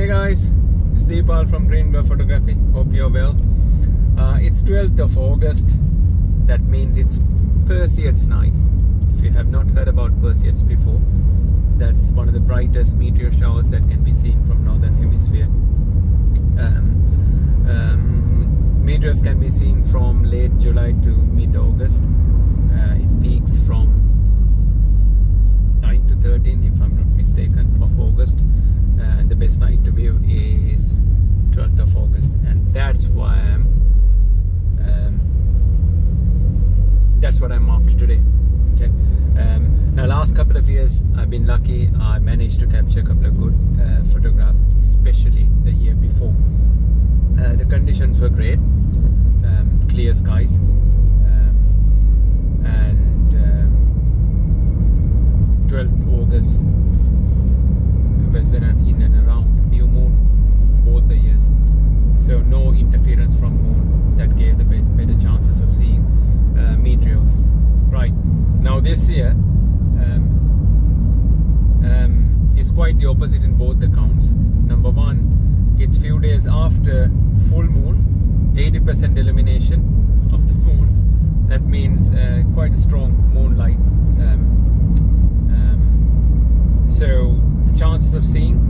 Hey guys, it's Deepal from Green Glove Photography. Hope you're well. It's 12th of August. That means it's Perseids night. If you have not heard about Perseids before, that's one of the brightest meteor showers that can be seen from Northern Hemisphere. Meteors can be seen from late July to mid-August. It peaks from 9 to 13, if I'm not mistaken, of August. And the best night to view is 12th of August, and that's why that's what I'm after today. Okay. Now, last couple of years I've been lucky. I managed to capture a couple of good photographs, especially the year before. The conditions were great, clear skies, and 12th August was in and around new moon both the years, so no interference from moon. That gave the better chances of seeing meteors. Right now this year it's quite the opposite in both the counts. Number one, it's few days after full moon, 80% illumination of the moon. That means quite a strong moonlight, so the chances of seeing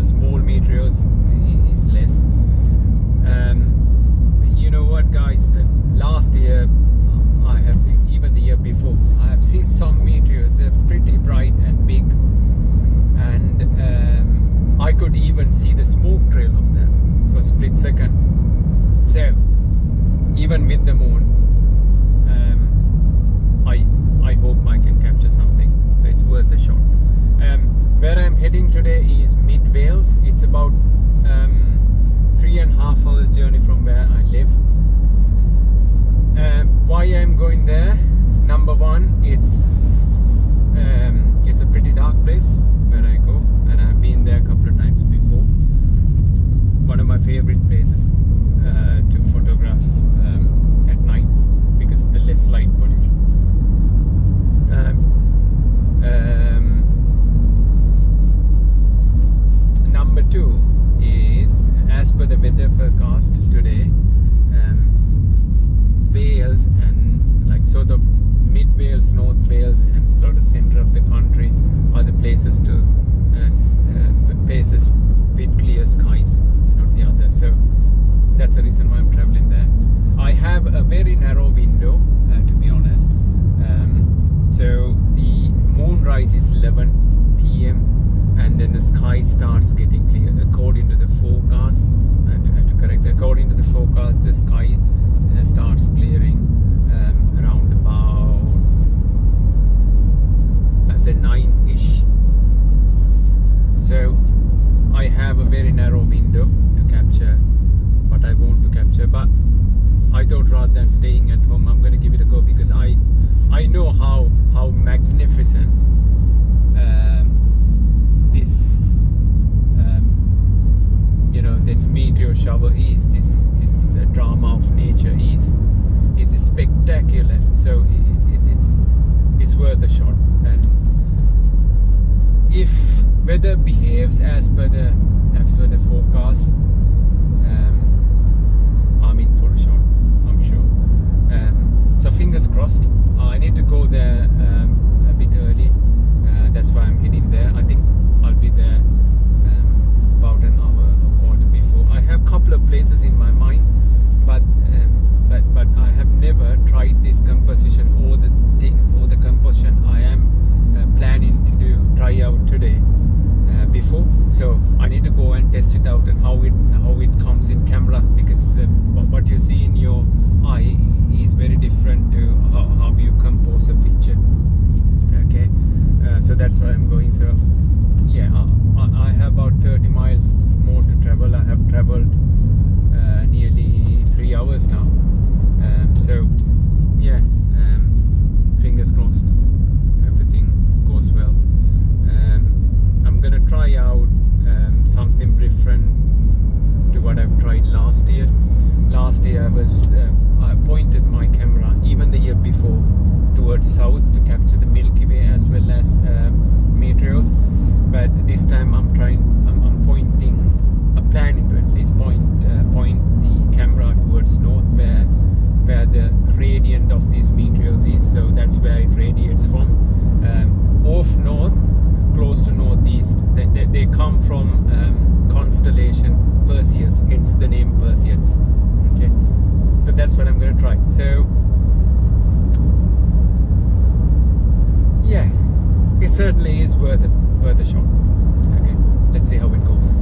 small meteors is less. You know what, guys, last year, even the year before, I have seen some meteors. They're pretty bright and big, and I could even see the smoke trail of them for a split second. So even with the moon, I hope I can capture something, so it's worth the shot. Where I'm heading today is mid Wales. It's about 3.5 hours journey from where I live. Why I'm going there? Number one, it's a pretty dark place where I go, and I've been there a couple of times before. One of my favorite places to photograph at night because of the less light pollution. Number two is, as per the weather forecast today, Wales and like sort of mid Wales, North Wales, and sort of center of the country are the places to places with clear skies, not the others. So that's the reason why I'm traveling there. I have a very narrow window, to be honest. So the moonrise is 11 p.m. and then the sky starts getting clear according to the forecast. According to the forecast, the sky starts clearing around about, I say, 9-ish. So I have a very narrow window to capture what I want to capture, but I thought rather than staying at home, I'm going to give it a go, because I know how magnificent this meteor shower is, this drama of nature is. It is spectacular, so it's worth a shot. And if weather behaves as per the forecast, I'm in for a shot, I'm sure. So fingers crossed. I need to go there a bit early. That's why I'm heading there. I think I'll be there about an hour or quarter before. I have a couple of places in my mind, but I have never tried this composition or the composition I am planning to try out today before. So I need to go and test it out and how it comes in camera, because what you see in your eye is very different to how you compose a picture. Okay, so that's where I'm going. So yeah, I have about 30 miles more to travel. I have traveled nearly 3 hours now. So yeah, fingers crossed everything goes well. I'm gonna try out something different to what I've tried last year. Last year I pointed my camera, even the year before, towards south to capture the Milky Way as well as meteors. But this time I'm they come from constellation Perseids, hence the name Perseids. Okay, so that's what I'm going to try. So yeah, it certainly is worth a shot. Okay, let's see how it goes.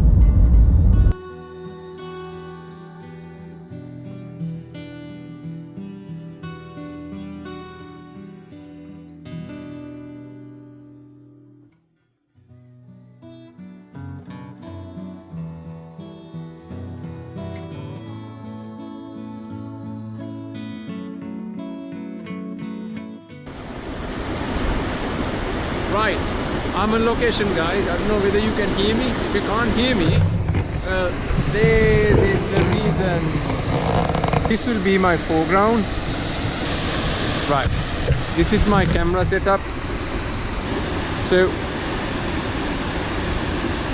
Right, I'm on location, guys. I don't know whether you can hear me. If you can't hear me, this is the reason. This will be my foreground. Right, this is my camera setup. So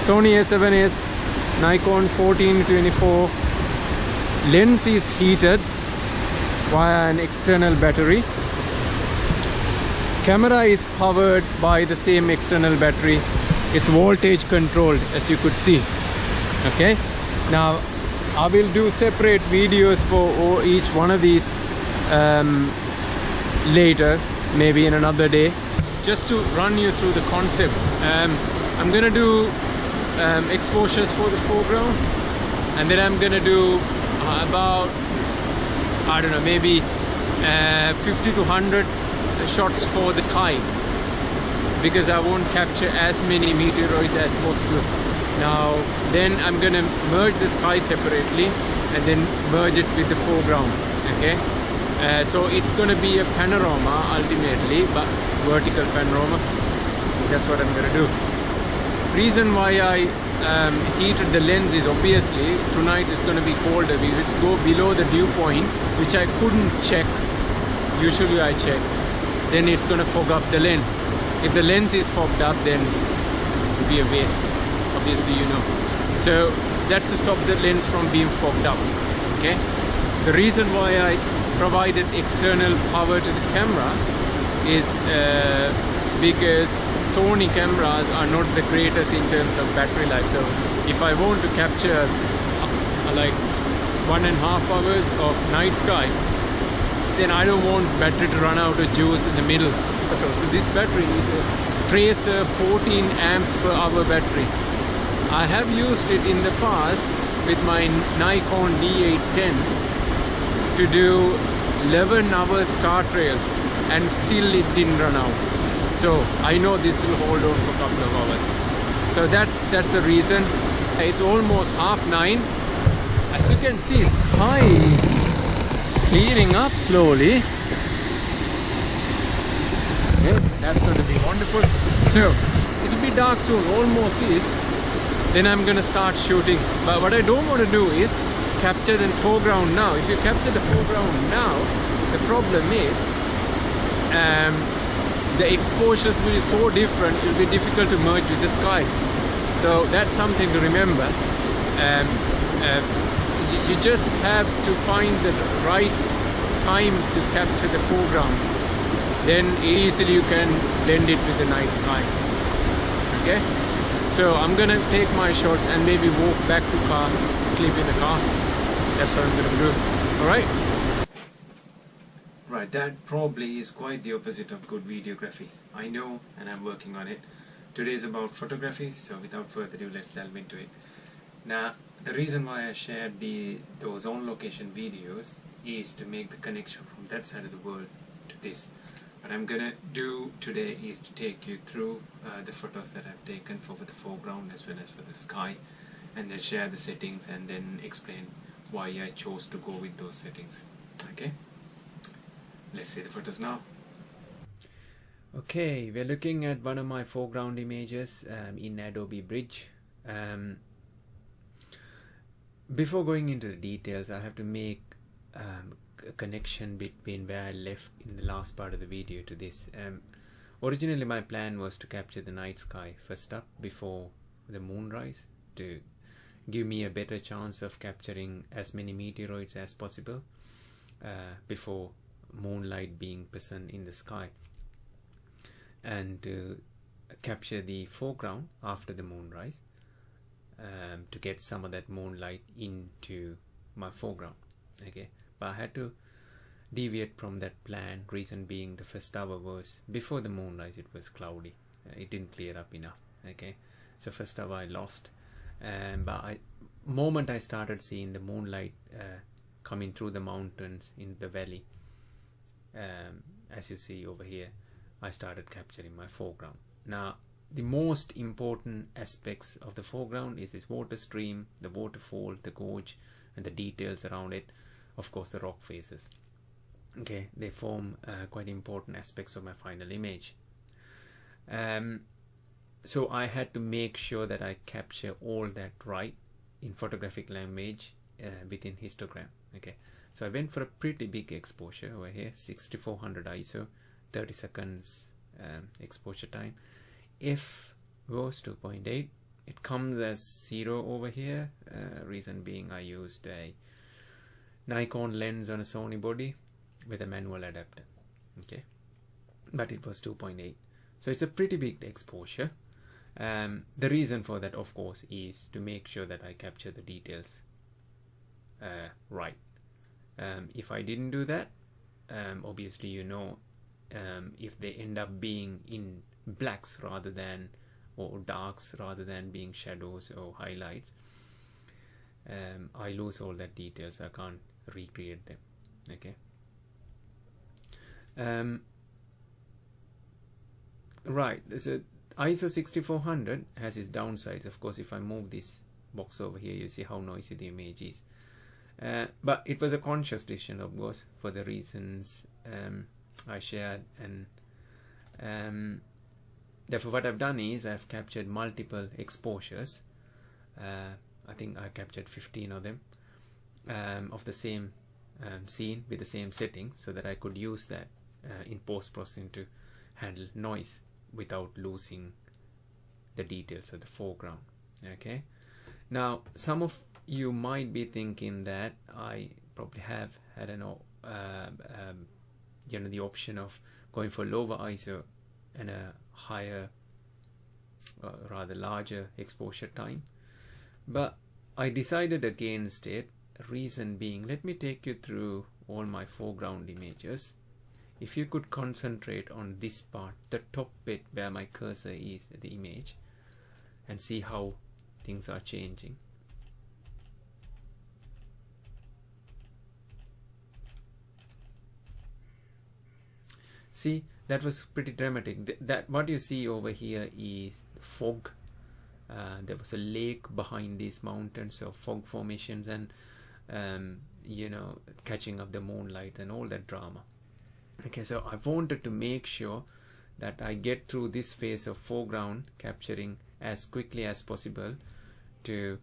Sony A7S, Nikon 1424. Lens is heated via an external battery. Camera is powered by the same external battery. It's voltage controlled, as you could see. Okay, now I will do separate videos for each one of these later, maybe in another day. Just to run you through the concept, I'm gonna do exposures for the foreground, and then I'm gonna do about, I don't know, maybe 50 to 100 shots for the sky, because I won't capture as many meteoroids as possible. Now then I'm gonna merge the sky separately and then merge it with the foreground. Okay, so it's gonna be a panorama ultimately, but vertical panorama. That's what I'm gonna do. Reason why I heated the lens is obviously tonight is gonna be colder. We will go below the dew point, which I couldn't check. Usually I check. Then it's going to fog up the lens. If the lens is fogged up, then it will be a waste, obviously, you know. So that's to stop the lens from being fogged up. Okay. The reason why I provided external power to the camera is because Sony cameras are not the greatest in terms of battery life. So if I want to capture like 1.5 hours of night sky, then I don't want battery to run out of juice in the middle. So this battery is a Tracer 14 amps per hour battery. I have used it in the past with my Nikon D810 to do 11 hours star trails, and still it didn't run out. So I know this will hold on for a couple of hours. So that's the reason. It's almost 9:30. As you can see, sky is clearing up slowly. Okay, that's going to be wonderful. So it'll be dark soon, almost is. Then I'm going to start shooting. But what I don't want to do is capture the foreground now. If you capture the foreground now, the problem is the exposures will be so different, it will be difficult to merge with the sky. So that's something to remember. You just have to find the right time to capture the foreground. Then easily you can blend it with the night sky. Okay? So I'm gonna take my shots and maybe walk back to car, sleep in the car. That's what I'm gonna do. Alright? Right, that probably is quite the opposite of good videography. I know, and I'm working on it. Today is about photography, so without further ado, let's delve into it. Now, the reason why I shared those on-location videos is to make the connection from that side of the world to this. What I'm gonna do today is to take you through the photos that I've taken for the foreground as well as for the sky, and then share the settings and then explain why I chose to go with those settings. Okay? Let's see the photos now. Okay, we're looking at one of my foreground images in Adobe Bridge. Before going into the details, I have to make a connection between where I left in the last part of the video to this. Originally my plan was to capture the night sky first up before the moonrise, to give me a better chance of capturing as many meteoroids as possible before moonlight being present in the sky, and to capture the foreground after the moonrise, to get some of that moonlight into my foreground. Okay, but I had to deviate from that plan, reason being the first hour was before the moonrise. It was cloudy, it didn't clear up enough. Okay, so first hour I lost, but moment I started seeing the moonlight coming through the mountains in the valley, as you see over here, I started capturing my foreground. Now the most important aspects of the foreground is this water stream, the waterfall, the gorge, and the details around it. Of course, the rock faces. Okay, they form quite important aspects of my final image. So I had to make sure that I capture all that right in photographic language within histogram. Okay, so I went for a pretty big exposure over here, 6400 ISO, 30 seconds exposure time. F was 2.8. It comes as 0 over here, reason being I used a Nikon lens on a Sony body with a manual adapter. Okay, but it was 2.8, so it's a pretty big exposure. The reason for that, of course, is to make sure that I capture the details right. If I didn't do that, obviously, you know, if they end up being in blacks rather than, or darks rather than being shadows or highlights, I lose all that details. I can't recreate them. Okay. Right, so ISO 6400 has its downsides. Of course, if I move this box over here, you see how noisy the image is. But it was a conscious decision, of course, for the reasons I shared, and therefore what I've done is I've captured multiple exposures. I think I captured 15 of them of the same scene with the same settings, so that I could use that in post-processing to handle noise without losing the details of the foreground. Okay, now some of you might be thinking that I probably have had an you know, the option of going for lower ISO and a higher, rather larger exposure time, but I decided against it. Reason being, let me take you through all my foreground images. If you could concentrate on this part, the top bit where my cursor is at the image, and see how things are changing. See, that was pretty dramatic. That what you see over here is fog. There was a lake behind these mountains, so fog formations, and you know, catching up the moonlight and all that drama. Okay, so I wanted to make sure that I get through this phase of foreground capturing as quickly as possible to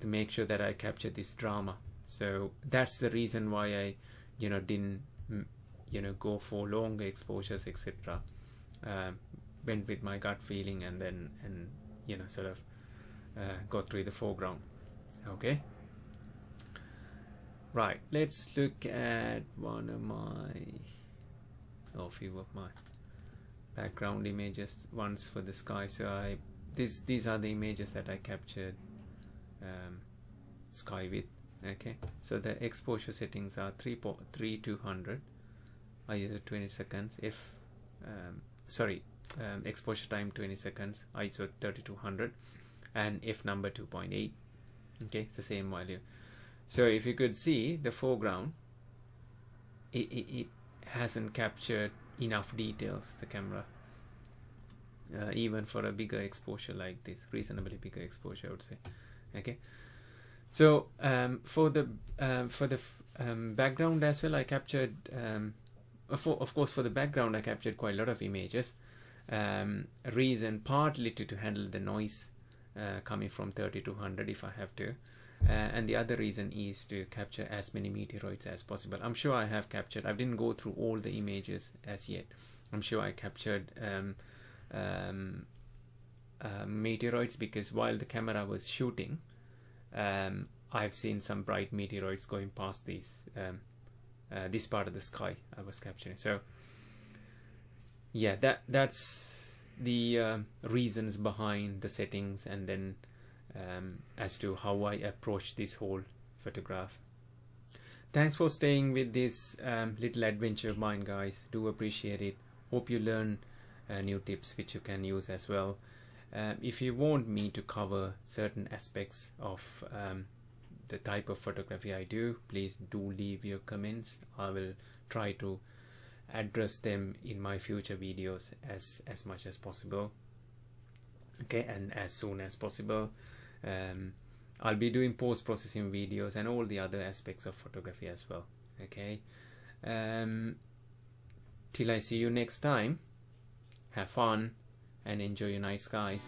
make sure that I capture this drama. So that's the reason why I, you know, didn't, you know, go for longer exposures, etc. Went with my gut feeling, and then, you know, sort of got through the foreground. Okay. Right, let's look at one of my, a few of my background images, ones for the sky. So these are the images that I captured sky with. Okay, so the exposure settings are 3200, ISO 20 seconds, exposure time 20 seconds, ISO 3200, and f number 2.8. okay, it's the same value. So if you could see the foreground, it hasn't captured enough details, the camera, even for a bigger exposure like this, reasonably bigger exposure, I would say. Okay, so for the background as well, I captured of course for the background I captured quite a lot of images. Reason partly to handle the noise coming from 3200 if I have to, and the other reason is to capture as many meteoroids as possible. I'm sure I have captured, I didn't go through all the images as yet. I'm sure I captured meteoroids, because while the camera was shooting, I've seen some bright meteoroids going past these this part of the sky I was capturing. So yeah, that's the reasons behind the settings, and then as to how I approach this whole photograph. Thanks for staying with this little adventure of mine, guys. Do appreciate it. Hope you learn new tips which you can use as well. If you want me to cover certain aspects of the type of photography I do, please do leave your comments. I will try to address them in my future videos as much as possible, okay, and as soon as possible. I'll be doing post-processing videos and all the other aspects of photography as well, okay. Till I see you next time, have fun and enjoy your night skies.